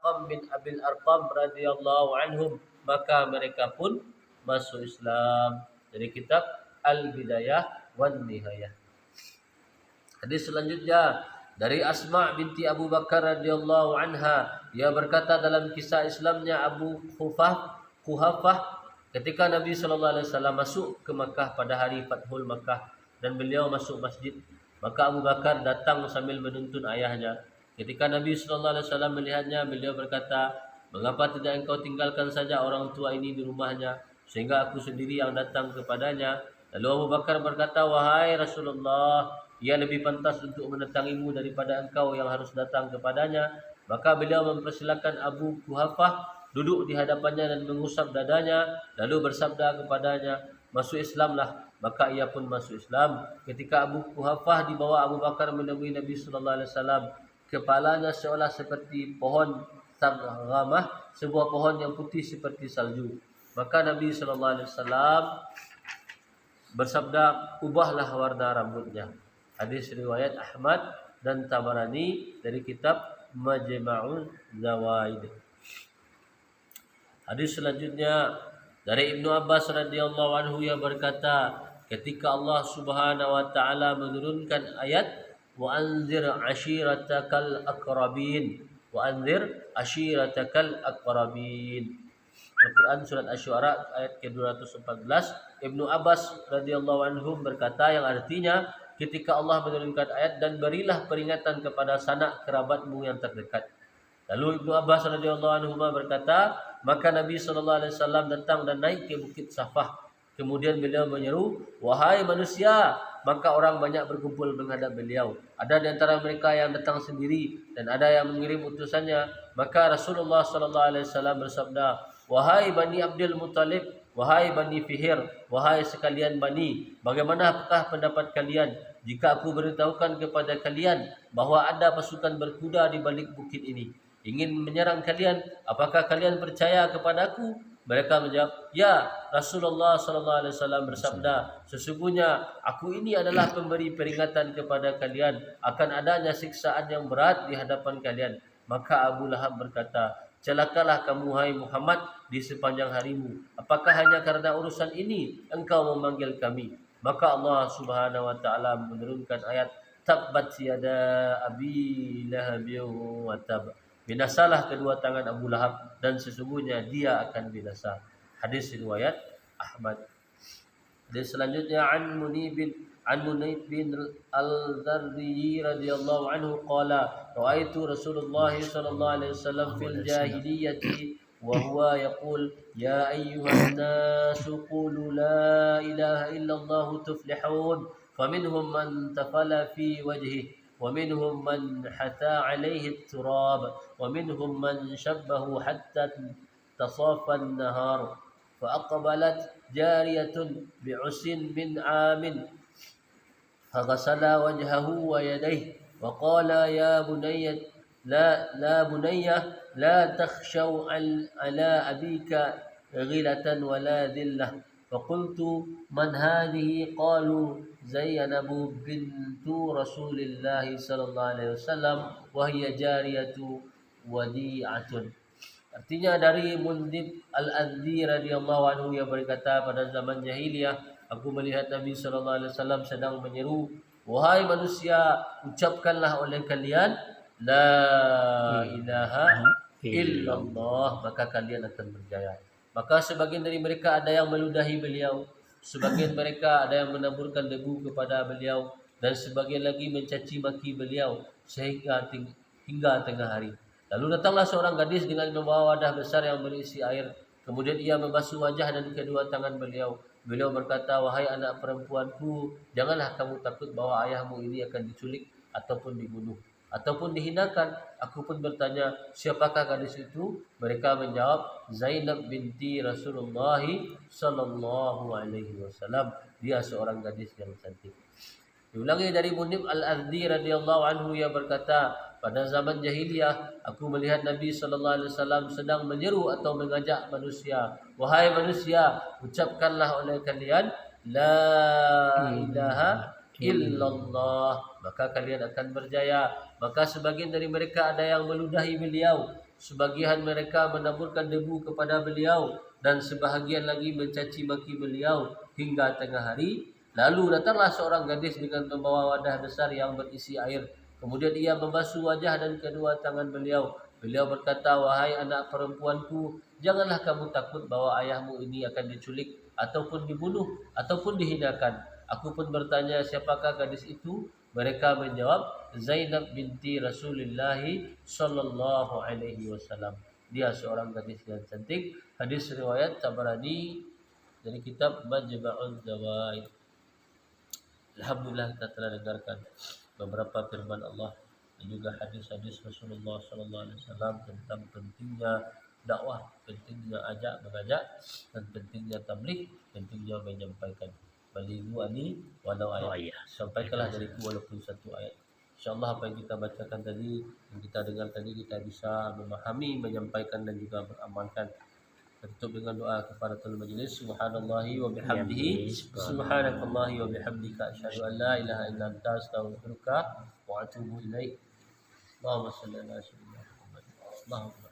Al-Arqam bin Abil Arqam radhiyallahu anhum, maka mereka pun masuk Islam. Dari kitab Al-Bidayah wan Nihayah. Hadis selanjutnya dari Asma binti Abu Bakar radhiyallahu anha, ia berkata dalam kisah Islamnya Abu Quhafah, ketika Nabi sallallahu alaihi wasallam masuk ke Makkah pada hari Fathul Makkah dan beliau masuk masjid, maka Abu Bakar datang sambil menuntun ayahnya. Ketika Nabi sallallahu alaihi wasallam melihatnya, beliau berkata, "Mengapa tidak engkau tinggalkan saja orang tua ini di rumahnya, sehingga aku sendiri yang datang kepadanya?" Lalu Abu Bakar berkata, "Wahai Rasulullah, ia lebih pantas untuk mendatangimu daripada engkau yang harus datang kepadanya." Maka beliau mempersilakan Abu Quhafah duduk di hadapannya dan mengusap dadanya, lalu bersabda kepadanya, "Masuk Islamlah." Maka ia pun masuk Islam. Ketika Abu Quhafah dibawa Abu Bakar menemui Nabi sallallahu alaihi wasallam, kepalanya seolah seperti pohon taghamah, sebuah pohon yang putih seperti salju. Maka Nabi sallallahu alaihi wasallam bersabda, "Ubahlah warna rambutnya." Hadis riwayat Ahmad dan Tabarani dari kitab Majma'ul Zawaid. Hadis selanjutnya dari Ibnu Abbas radhiyallahu anhu, ia berkata, ketika Allah Subhanahu wa taala menurunkan ayat wa anzir ashiratakal aqrabin, wa anzir ashiratakal aqrabin, Al-Quran surat Asy-Syu'ara ayat ke-214, Ibnu Abbas radhiyallahu anhum berkata, yang artinya ketika Allah menurunkan ayat dan berilah peringatan kepada sanak kerabatmu yang terdekat. Lalu Ibnu Abbas radhiyallahu anhu berkata, maka Nabi sallallahu alaihi wasallam datang dan naik ke bukit Safah. Kemudian beliau menyeru, "Wahai manusia!" Maka orang banyak berkumpul menghadap beliau. Ada di antara mereka yang datang sendiri dan ada yang mengirim utusannya. Maka Rasulullah sallallahu alaihi wasallam bersabda, "Wahai Bani Abdul Muttalib, wahai Bani Fihir, wahai sekalian Bani, bagaimana apakah pendapat kalian jika aku beritahukan kepada kalian bahwa ada pasukan berkuda di balik bukit ini, ingin menyerang kalian? Apakah kalian percaya kepadaku?" Mereka menjawab, "Ya." Rasulullah sallallahu alaihi wasallam bersabda, "Sesungguhnya aku ini adalah pemberi peringatan kepada kalian akan adanya siksaan yang berat di hadapan kalian." Maka Abu Lahab berkata, "Celakalah kamu hai Muhammad di sepanjang harimu. Apakah hanya karena urusan ini engkau memanggil kami?" Maka Allah Subhanahu wa taala menurunkan ayat, "Tabbat yada Abi Lahab wa tab." Binasalah kedua tangan Abu Lahab dan sesungguhnya dia akan binasa. Hadis riwayat Ahmad. Hadis selanjutnya an Munib bin Al-Dharri radhiyallahu anhu qala, "Ra'aitu Rasulullah sallallahu alaihi wasallam fil jahiliyyati wa huwa yaqul, ya ayyuhan nasu qulu la ilaha illallah tuflihun, faminhum man tafala fi wajhihi ومنهم من حثى عليه التراب ومنهم من شبه حتى تصافى النهار فأقبلت جارية بعس من عام فغسل وجهه ويديه وقال يا بني لا تخشوا على أبيك غلة ولا ذلة فقلت من هذه قالوا زينب بنت رسول الله صلى الله عليه وسلم وهي جارية وديعة. Artinya dari Mundib Al-Adzi radhiyallahu anhu yang berkata, pada zaman jahiliyah aku melihat Nabi sallallahu alaihi wasallam sedang menyeru, "Wahai manusia, ucapkanlah oleh kalian la ilaha illallah, maka kalian akan berjaya." Maka sebagian dari mereka ada yang meludahi beliau, sebagian mereka ada yang menaburkan debu kepada beliau, dan sebagian lagi mencaci maki beliau hingga tengah hari. Lalu datanglah seorang gadis dengan membawa wadah besar yang berisi air. Kemudian ia membasuh wajah dan kedua tangan beliau. Beliau berkata, "Wahai anak perempuanku, janganlah kamu takut bahwa ayahmu ini akan diculik ataupun dibunuh ataupun dihinakan." Aku pun bertanya, "Siapakah gadis itu?" Mereka menjawab, "Zainab binti Rasulullah sallallahu alaihi wasallam." Dia seorang gadis yang cantik. Diulangi dari Munib Al-Adzi radhiyallahu anhu, ia berkata, pada zaman jahiliyah aku melihat Nabi sallallahu alaihi wasallam sedang menyeru atau mengajak manusia, "Wahai manusia, ucapkanlah oleh kalian la ilaha illallah, maka kalian akan berjaya." Maka sebagian dari mereka ada yang meludahi beliau, Sebagian mereka menaburkan debu kepada beliau dan sebahagian lagi mencaci maki beliau hingga tengah hari. Lalu datanglah seorang gadis dengan membawa wadah besar yang berisi air. Kemudian ia membasuh wajah dan kedua tangan beliau. Beliau berkata, "Wahai anak perempuanku, janganlah kamu takut bahwa ayahmu ini akan diculik ataupun dibunuh ataupun dihinakan." Aku pun bertanya, "Siapakah gadis itu?" Mereka menjawab, "Zainab binti Rasulullah sallallahu alaihi wasallam." Dia seorang gadis yang cantik. Hadis riwayat Tabarani dari kitab Majma'uz Zawaid. Alhamdulillah, kita telah dengarkan beberapa firman Allah dan juga hadis-hadis Rasulullah sallallahu alaihi wasallam tentang pentingnya dakwah, pentingnya mengajak dan pentingnya tabligh, pentingnya menyampaikan. Balighu ani walau ayat. Sampaikanlah dariku walaupun satu ayat. InsyaAllah apa yang kita bacakan tadi, yang kita dengar tadi, kita bisa memahami, menyampaikan dan juga beramalkan. Tutup dengan doa kafaratul majlis. Subhanallahi wa bihamdihi, subhanallahi wa bihamdika, asyhadu an la ilaha illa anta, astaghfiruka wa atubu ilaik. Allahumma shalli ala sayyidina Muhammad. Allahumma.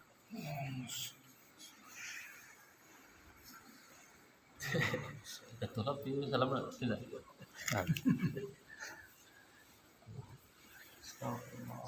Betul lah, salam tidak. Astagfirullah.